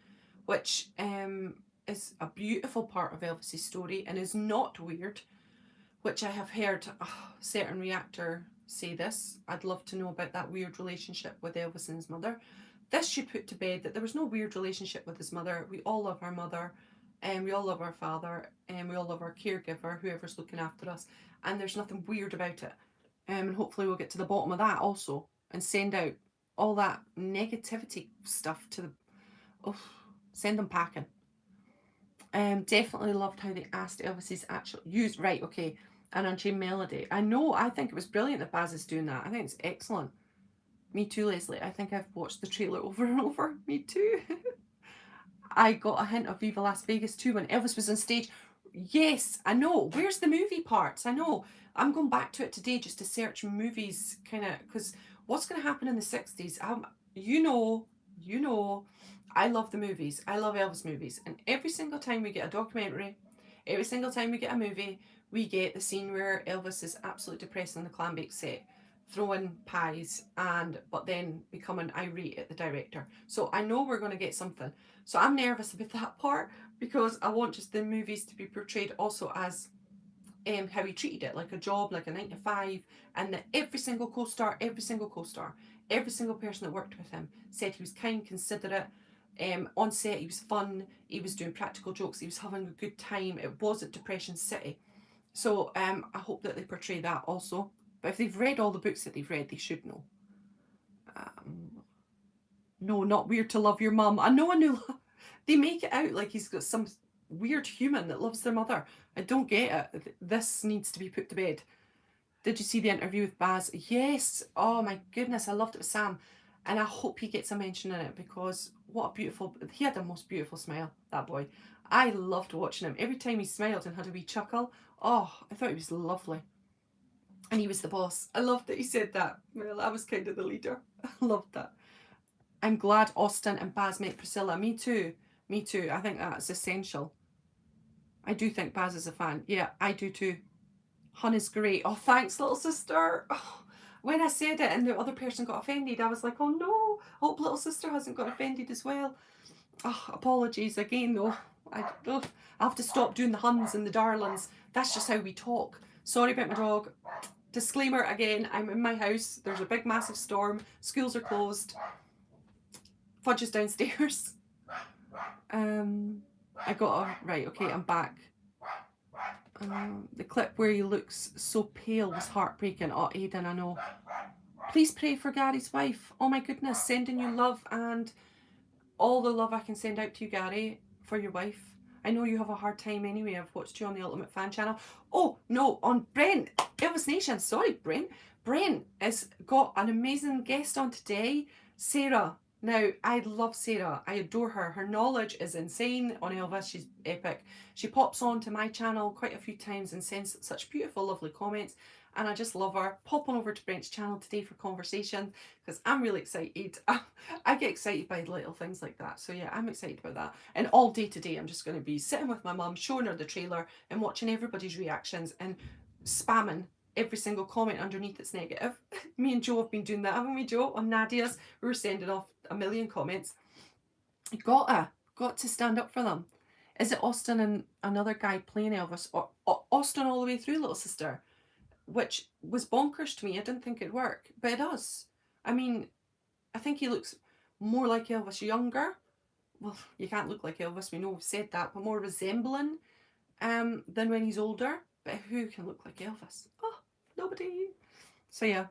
which is a beautiful part of Elvis's story and is not weird, which I have heard a certain reactor say this. I'd love to know about that weird relationship with Elvis and his mother. This should put to bed that there was no weird relationship with his mother. We all love our mother, and we all love our father, and we all love our caregiver, whoever's looking after us, and there's nothing weird about it. And hopefully we'll get to the bottom of that also and send out all that negativity stuff to the send them packing. Definitely loved how they asked Elvis's actual use right, okay, an Unchained Melody. I know, I think it was brilliant that Baz is doing that. I think it's excellent. Me too, Leslie. I think I've watched the trailer over and over. Me too. I got a hint of Viva Las Vegas too when Elvis was on stage. Yes, I know. Where's the movie parts? I know. I'm going back to it today just to search movies, kind of, because what's going to happen in the 60s? You know, I love the movies. I love Elvis movies. And every single time we get a documentary, every single time we get a movie, we get the scene where Elvis is absolutely depressed on the clam bake set, throwing pies, but then becoming irate at the director. So I know we're going to get something. So I'm nervous about that part because I want just the movies to be portrayed also as how he treated it, like a job, like a 9 to 5, and that every single co-star, every single person that worked with him said he was kind, considerate. On set, he was fun. He was doing practical jokes. He was having a good time. It wasn't Depression City. So I hope that they portray that also. But if they've read all the books that they've read, they should know. No, not weird to love your mum. I know. They make it out like he's got some weird human that loves their mother. I don't get it. This needs to be put to bed. Did you see the interview with Baz? Yes. Oh my goodness, I loved it with Sam. And I hope he gets a mention in it because what a beautiful, he had the most beautiful smile, that boy. I loved watching him. Every time he smiled and had a wee chuckle, Oh, I thought he was lovely. And he was the boss. I loved that he said that. Well, I was kind of the leader. I loved that. I'm glad Austin and Baz met Priscilla. Me too. Me too. I think that's essential. I do think Baz is a fan. Yeah, I do too. Hun is great. Oh, thanks, little sister. Oh, when I said it and the other person got offended, I was like, oh no, I hope little sister hasn't got offended as well. Oh, apologies again though. I have to stop doing the huns and the darlings. That's just how we talk. Sorry about my dog. Disclaimer again, I'm in my house. There's a big massive storm. Schools are closed. Fudge is downstairs. I got a... Right, okay, I'm back. The clip where he looks so pale was heartbreaking. Oh, Aidan, I know. Please pray for Gary's wife. Oh my goodness, sending you love and all the love I can send out to you, Gary, for your wife. I know you have a hard time anyway. I've watched you on the Ultimate Fan channel. Oh, no, on Brent. Elvis Nation. Sorry, Brent. Brent has got an amazing guest on today. Sarah. Now, I love Sarah. I adore her. Her knowledge is insane on Elvis. She's epic. She pops on to my channel quite a few times and sends such beautiful, lovely comments. And I just love her. Pop on over to Brent's channel today for conversation because I'm really excited. I get excited by little things like that. So yeah, I'm excited about that. And all day today, I'm just going to be sitting with my mum, showing her the trailer and watching everybody's reactions and spamming every single comment underneath that's negative. Me and Joe have been doing that, haven't we, Joe? On Nadia's, we were sending off a million comments. You got to stand up for them. Is it Austin and another guy playing Elvis? Or Austin all the way through, little sister? Which was bonkers to me. I didn't think it'd work, but it does. I mean, I think he looks more like Elvis younger. Well, you can't look like Elvis, we know we've said that, but more resembling than when he's older. But who can look like Elvis? Oh, nobody. So yeah,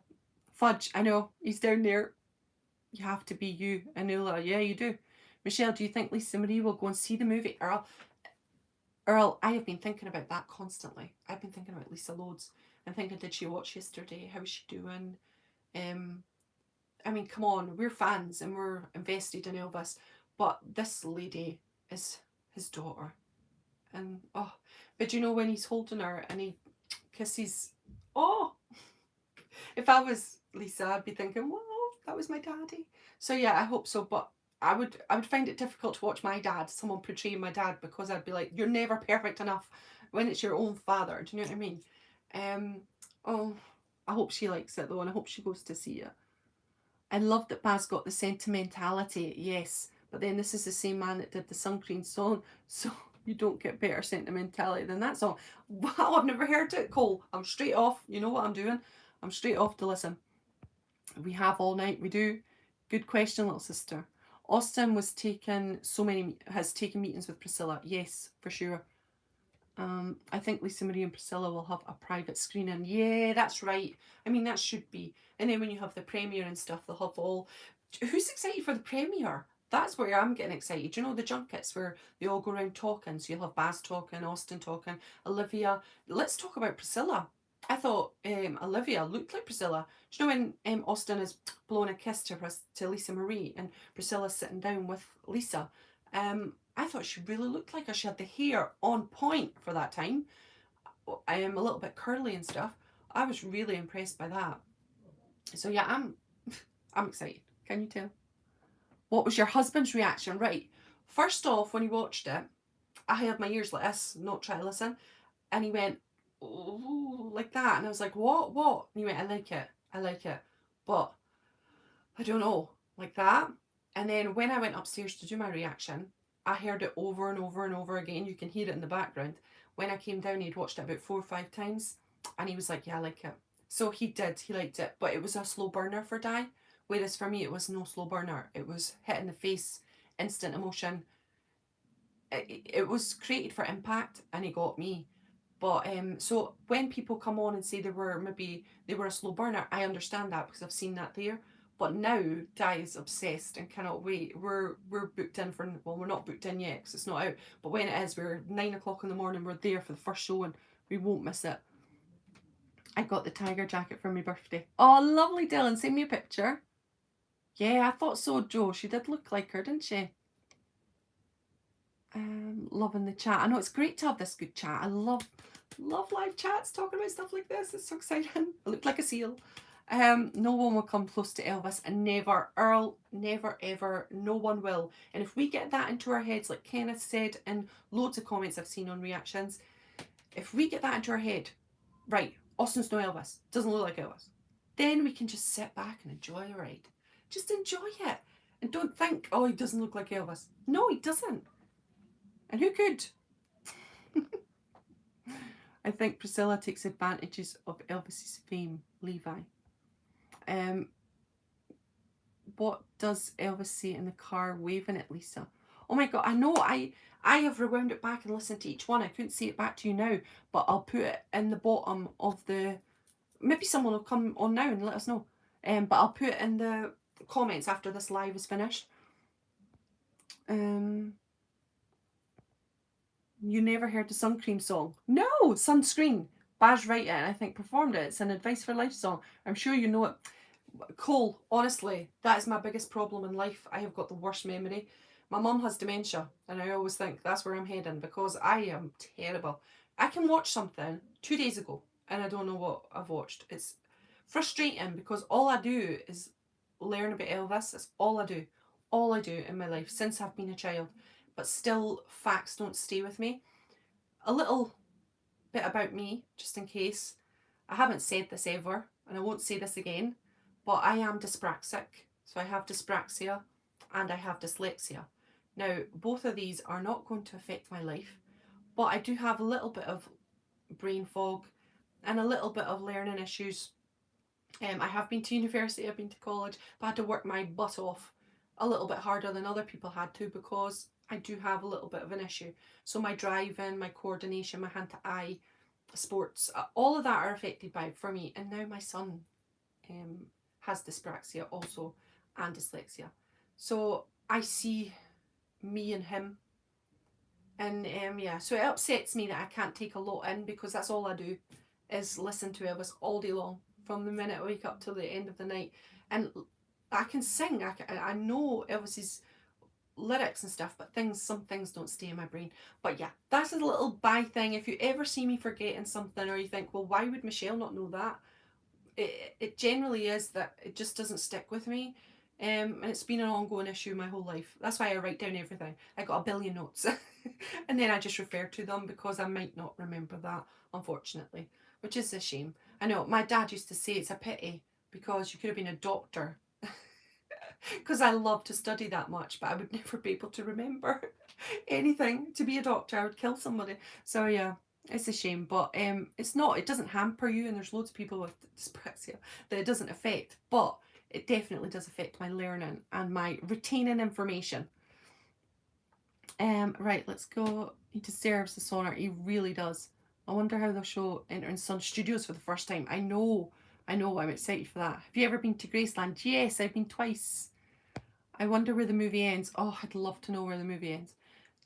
Fudge, I know, he's down there. You have to be you, Anula. Yeah, you do. Michelle, do you think Lisa Marie will go and see the movie? Earl, I have been thinking about that constantly. I've been thinking about Lisa loads and thinking, did she watch yesterday? How's she doing? I mean, come on, we're fans and we're invested in Elvis, but this lady is his daughter. And oh, but you know when he's holding her and he kisses, oh, if I was Lisa, I'd be thinking, well, that was my daddy. So yeah, I hope so. But I would find it difficult to watch my dad, someone portraying my dad, because I'd be like, you're never perfect enough when it's your own father. Do you know what I mean? Oh, I hope she likes it though, and I hope she goes to see it. I love that Baz got the sentimentality, yes. But then this is the same man that did the Sun Cream song, so you don't get better sentimentality than that song. Wow, I've never heard it, Cole. I'm straight off. You know what I'm doing? I'm straight off to listen. We have all night. We do. Good question, little sister. Austin has taken meetings with Priscilla. Yes, for sure. I think Lisa Marie and Priscilla will have a private screening. Yeah, that's right. I mean, that should be. And then when you have the premiere and stuff, they'll have all... Who's excited for the premiere? That's where I'm getting excited. You know, the junkets where they all go around talking. So you'll have Baz talking, Austin talking, Olivia. Let's talk about Priscilla. I thought Olivia looked like Priscilla. Do you know when Austin is blowing a kiss to Lisa Marie and Priscilla's sitting down with Lisa? I thought she really looked like her. She had the hair on point for that time. I am a little bit curly and stuff. I was really impressed by that. So yeah, I'm excited. Can you tell? What was your husband's reaction? Right. First off, when he watched it, I had my ears like this, not try to listen, and he went, oh, like that, and I was like, what? And he went, I like it, but I don't know, like that. And then when I went upstairs to do my reaction, I heard it over and over and over again. You can hear it in the background. When I came down, he'd watched it about 4 or 5 times, and he was like, yeah, I like it. So he liked it, but it was a slow burner for Di, whereas for me, it was no slow burner. It was hit in the face, instant emotion. It was created for impact, and it got me. But so when people come on and say they were a slow burner, I understand that because I've seen that there. But now Di is obsessed and cannot wait. We're booked in for, well, we're not booked in yet because it's not out. But when it is, we're 9 o'clock in the morning. We're there for the first show and we won't miss it. I got the tiger jacket for my birthday. Oh, lovely, Dylan. Send me a picture. Yeah, I thought so, Joe. She did look like her, didn't she? Loving the chat. I know it's great to have this good chat. I love Love live chats talking about stuff like this. It's so exciting. I look like a seal. No one will come close to Elvis, and never, Earl, never ever, no one will. And if we get that into our heads, like Kenneth said in loads of comments I've seen on reactions, if we get that into our head, right, Austin's no Elvis, doesn't look like Elvis, then we can just sit back and enjoy the ride. Just enjoy it. And don't think, oh, he doesn't look like Elvis. No, he doesn't. And who could? I think Priscilla takes advantages of Elvis's fame, Levi. What does Elvis say in the car waving at Lisa? Oh my god, I know, I have rewound it back and listened to each one. I couldn't say it back to you now, but I'll put it in the bottom of the, maybe someone will come on now and let us know. But I'll put it in the comments after this live is finished. You never heard the Sun Cream song? No, Sunscreen. Baz wrote it and I think performed it. It's an Advice for Life song. I'm sure you know it. Cole, honestly, that is my biggest problem in life. I have got the worst memory. My mum has dementia, and I always think that's where I'm heading because I am terrible. I can watch something 2 days ago and I don't know what I've watched. It's frustrating because all I do is learn about Elvis. That's all I do. All I do in my life since I've been a child. But still, facts don't stay with me. A little bit about me, just in case. I haven't said this ever, and I won't say this again, but I am dyspraxic. So I have dyspraxia and I have dyslexia. Now, both of these are not going to affect my life, but I do have a little bit of brain fog and a little bit of learning issues. I have been to university, I've been to college, but I had to work my butt off a little bit harder than other people had to because I do have a little bit of an issue. So my driving, my coordination, my hand-to-eye, sports, all of that are affected by it for me. And now my son has dyspraxia also and dyslexia. So I see me and him. And yeah, so it upsets me that I can't take a lot in because that's all I do is listen to Elvis all day long from the minute I wake up till the end of the night. And I can sing, I know Elvis's lyrics and stuff, but some things don't stay in my brain. But yeah, that's a little bye thing. If you ever see me forgetting something or you think, well, why would Michelle not know that? It generally is that it just doesn't stick with me. And it's been an ongoing issue my whole life. That's why I write down everything. I got a billion notes and then I just refer to them because I might not remember that, unfortunately, which is a shame. I know my dad used to say it's a pity because you could have been a doctor because I love to study that much, but I would never be able to remember anything. To be a doctor, I would kill somebody. So yeah, it's a shame, but it's not. It doesn't hamper you, and there's loads of people with dyspraxia that it doesn't affect, but it definitely does affect my learning and my retaining information. Right, let's go. He deserves this honour. He really does. I wonder how they'll show Entering Sun Studios for the first time. I know. I'm excited for that. Have you ever been to Graceland? Yes, I've been twice. I wonder where the movie ends. Oh, I'd love to know where the movie ends.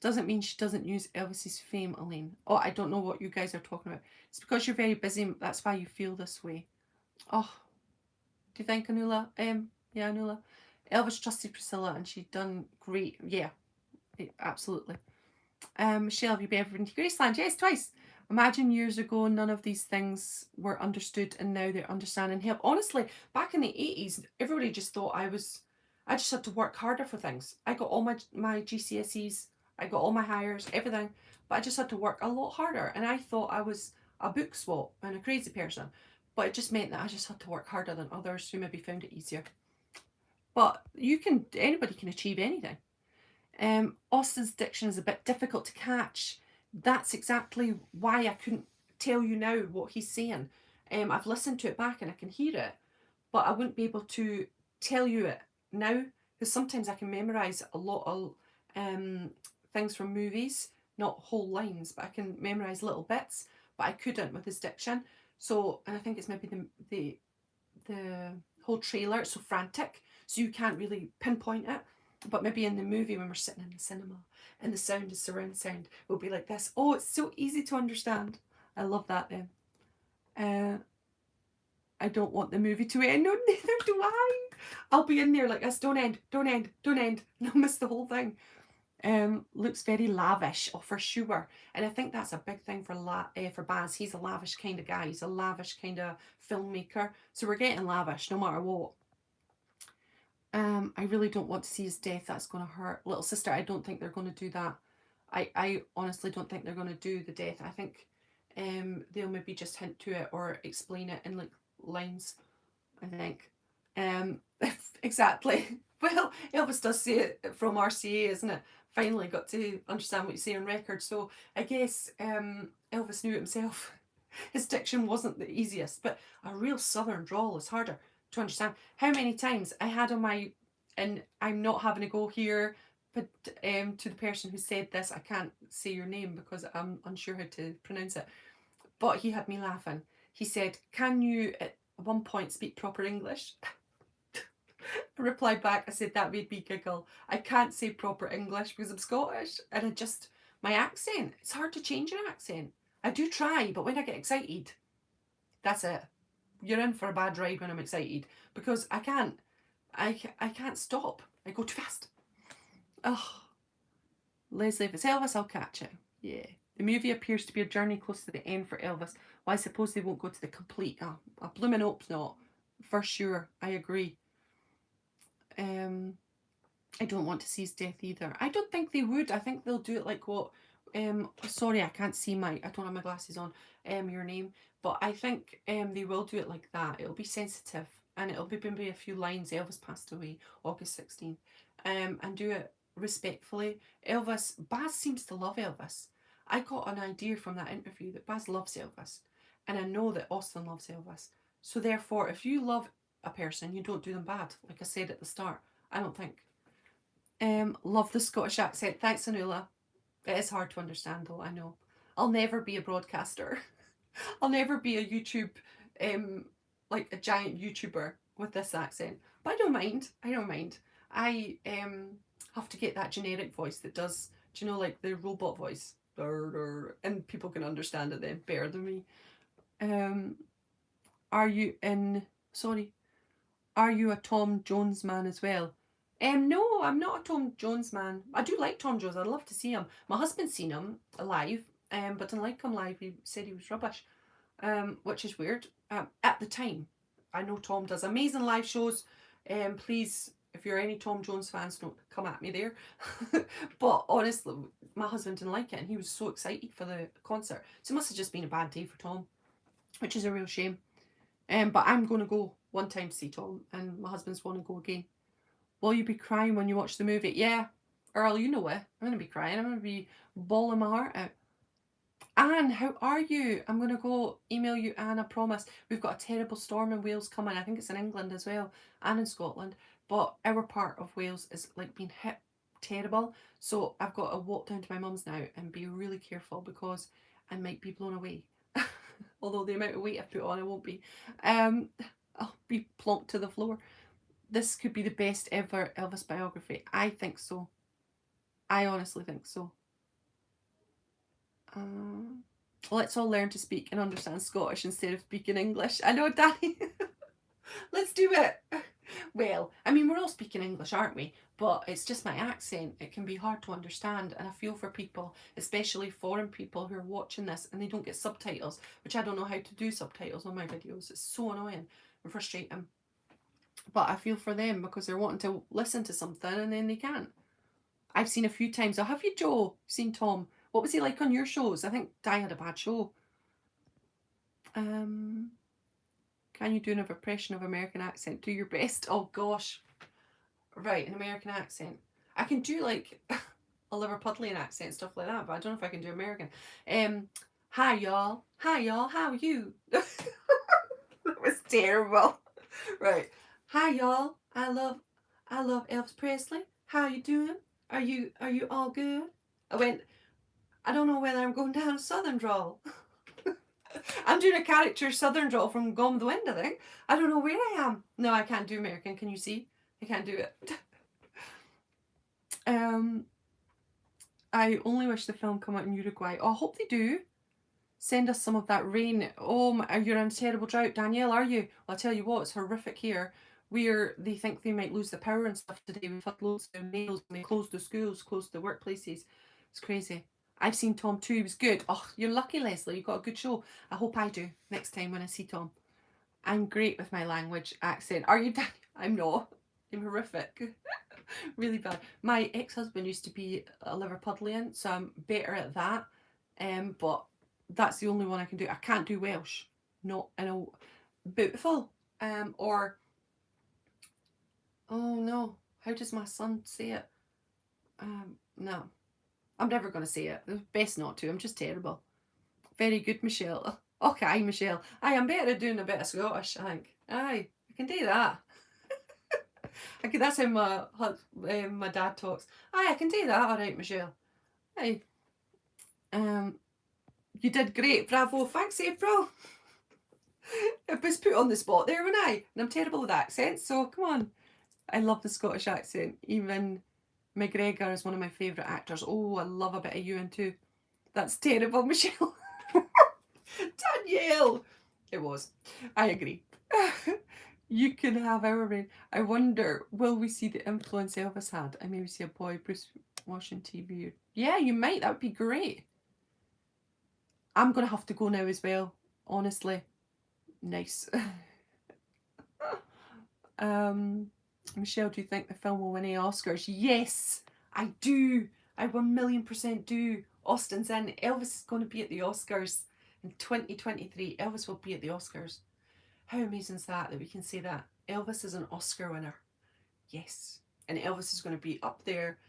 Doesn't mean she doesn't use Elvis's fame, Elaine. Oh, I don't know what you guys are talking about. It's because you're very busy. That's why you feel this way. Oh, do you think, Anula? Yeah, Anula. Elvis trusted Priscilla and she'd done great. Yeah, absolutely. Michelle, have you ever been to Graceland? Yes, twice. Imagine years ago, none of these things were understood and now they're understanding help. Honestly, back in the 80s, everybody just thought I just had to work harder for things. I got all my GCSEs, I got all my hires, everything, but I just had to work a lot harder. And I thought I was a book swap and a crazy person. But it just meant that I just had to work harder than others who maybe found it easier. But anybody can achieve anything. Austin's diction is a bit difficult to catch. That's exactly why I couldn't tell you now what he's saying. I've listened to it back and I can hear it, but I wouldn't be able to tell you it now because sometimes I can memorise a lot of things from movies, not whole lines, but I can memorise little bits, but I couldn't with his diction. So, and I think it's maybe the whole trailer, it's so frantic, so you can't really pinpoint it. But maybe in the movie when we're sitting in the cinema and the sound is surround sound, it'll be like this. Oh, it's so easy to understand. I love that then. I don't want the movie to end. No, neither do I. I'll be in there like this. Don't end. And I'll miss the whole thing. Looks very lavish, oh, for sure. And I think that's a big thing for Baz. He's a lavish kind of guy. He's a lavish kind of filmmaker. So we're getting lavish no matter what. I really don't want to see his death. That's going to hurt. Little sister, I don't think they're going to do that. I honestly don't think they're going to do the death. I think they'll maybe just hint to it or explain it in like lines, I think. Um, exactly. Well, Elvis does say it from RCA, isn't it? Finally got to understand what you say on record. So I guess Elvis knew it himself. His diction wasn't the easiest, but a real southern drawl is harder to understand. How many times I had on my, and I'm not having a go here, but to the person who said this, I can't say your name because I'm unsure how to pronounce it, but he had me laughing. He said, "Can you at one point speak proper English?" I replied back, I said, "That made me giggle. I can't say proper English because I'm Scottish and my accent, it's hard to change an accent. I do try, but when I get excited, that's it. You're in for a bad ride when I'm excited because I can't stop. I go too fast. Oh, Leslie, if it's Elvis, I'll catch it. Yeah. The movie appears to be a journey close to the end for Elvis. Well, I suppose they won't go to the complete. A blooming hope's not. For sure, I agree. I don't want to see his death either. I don't think they would. I think they'll do it like what. Sorry, I can't see I don't have my glasses on. Your name, but I think they will do it like that. It'll be sensitive, and it'll be maybe a few lines. Elvis passed away August 16th, and do it respectfully. Baz seems to love Elvis. I got an idea from that interview that Baz loves Elvis, and I know that Austin loves Elvis. So therefore, if you love a person, you don't do them bad. Like I said at the start, I don't think. Love the Scottish accent. Thanks, Anula. It is hard to understand, though, I know. I'll never be a broadcaster. I'll never be a YouTube, like a giant YouTuber with this accent. But I don't mind. I don't mind. I have to get that generic voice that does, do you know, like the robot voice? And people can understand it then better than me. Are you in, sorry, are you a Tom Jones man as well? No, I'm not a Tom Jones man. I do like Tom Jones. I'd love to see him. My husband's seen him live, but didn't like him live. He said he was rubbish, which is weird. At the time, I know Tom does amazing live shows. Please, if you're any Tom Jones fans, don't come at me there. But honestly, my husband didn't like it, and he was so excited for the concert. So it must have just been a bad day for Tom, which is a real shame. But I'm going to go one time to see Tom, and my husband's want to go again. Will you be crying when you watch the movie? Yeah, Earl, you know it. I'm going to be crying. I'm going to be bawling my heart out. Anne, how are you? I'm going to go email you, Anne, I promise. We've got a terrible storm in Wales coming. I think it's in England as well, and in Scotland. But our part of Wales is like being hit terrible. So I've got to walk down to my mum's now and be really careful because I might be blown away. Although the amount of weight I've put on, I won't be. I'll be plonked to the floor. This could be the best ever Elvis biography. I think so. I honestly think so. Let's all learn to speak and understand Scottish instead of speaking English. I know, Danny. Let's do it. Well, I mean, we're all speaking English, aren't we? But it's just my accent. It can be hard to understand, and I feel for people, especially foreign people who are watching this and they don't get subtitles, which I don't know how to do subtitles on my videos. It's so annoying and frustrating. But I feel for them because they're wanting to listen to something and then they can't. I've seen a few times. Oh, have you, Joe? Seen Tom? What was he like on your shows? I think Di had a bad show. Can you do an impression of American accent? Do your best. Oh gosh. Right, an American accent. I can do like a Liverpudlian accent, stuff like that, but I don't know if I can do American. Hi y'all. Hi y'all. How are you? That was terrible. Right. Hi y'all. I love Elvis Presley. How you doing? Are you all good? I don't know whether I'm going down a southern drawl. I'm doing a character southern drawl from Gone with the Wind, I think. I don't know where I am. No, I can't do American. Can you see? I can't do it. I only wish the film come out in Uruguay. Oh, I hope they do. Send us some of that rain. Oh, you're in a terrible drought, Danielle, are you? Well, I'll tell you what, it's horrific here. where they think they might lose the power and stuff today. We've had loads of mails and they closed the schools, closed the workplaces. It's crazy. I've seen Tom too. He was good. Oh, you're lucky, Leslie. You got a good show. I hope I do next time when I see Tom. I'm great with my language accent. Are you? I'm not. I'm horrific. Really bad. My ex-husband used to be a Liverpudlian, so I'm better at that. But that's the only one I can do. I can't do Welsh. Not in a beautiful. Or oh no, how does my son say it? No, I'm never gonna say it. Best not to. I'm just terrible. Very good, Michelle. Okay, Michelle. I'm better at doing a bit of Scottish, I think. Aye, I can do that. That's how my dad talks. Aye, I can do that. All right, Michelle. Aye. You did great. Bravo. Thanks, April. I was put on the spot there, when I? And I'm terrible with accents, so come on. I love the Scottish accent. Even McGregor is one of my favourite actors. Oh, I love a bit of Ewan too. That's terrible, Michelle. Danielle! It was. I agree. You can have our rain. I wonder, will we see the influence Elvis had? I maybe see a boy Bruce watching TV. Yeah, you might. That would be great. I'm going to have to go now as well, honestly. Nice. Michelle, do you think the film will win any Oscars? Yes, I do. I 1,000,000% do. Austin's in. Elvis is going to be at the Oscars in 2023. Elvis will be at the Oscars. How amazing is that we can say that? Elvis is an Oscar winner. Yes. And Elvis is going to be up there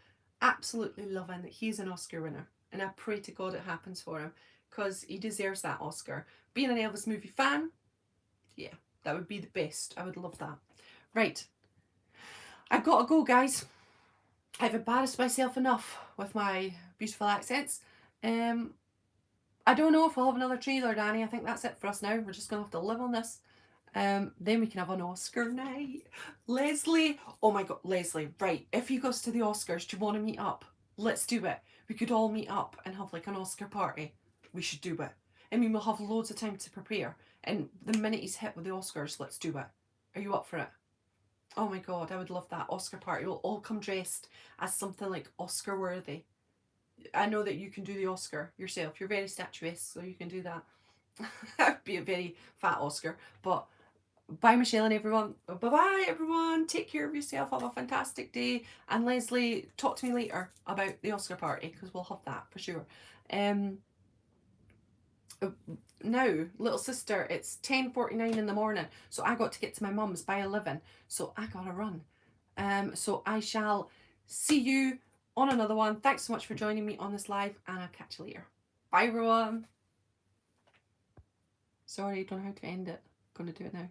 absolutely loving that he's an Oscar winner. And I pray to God it happens for him because he deserves that Oscar. Being an Elvis movie fan, yeah, that would be the best. I would love that. Right. I've got to go, guys. I've embarrassed myself enough with my beautiful accents. I don't know if we'll have another trailer, Danny. I think that's it for us now. We're just going to have to live on this. Then we can have an Oscar night. Leslie, oh my God, Leslie, right. If he goes to the Oscars, do you want to meet up? Let's do it. We could all meet up and have like an Oscar party. We should do it. I mean, we'll have loads of time to prepare. And the minute he's hit with the Oscars, let's do it. Are you up for it? Oh my God, I would love that Oscar party. We'll all come dressed as something like Oscar worthy. I know that you can do the Oscar yourself. You're very statuesque, so you can do that. I'd be a very fat Oscar. But bye, Michelle and everyone. Bye-bye, everyone. Take care of yourself. Have a fantastic day. And Leslie, talk to me later about the Oscar party, because we'll have that for sure. Now, little sister, it's 10:49 in the morning, so I got to get to my mum's by 11, so I gotta run. So I shall see you on another one. Thanks so much for joining me on this live, and I'll catch you later. Bye, everyone. Sorry, I don't know how to end it. I'm gonna do it now.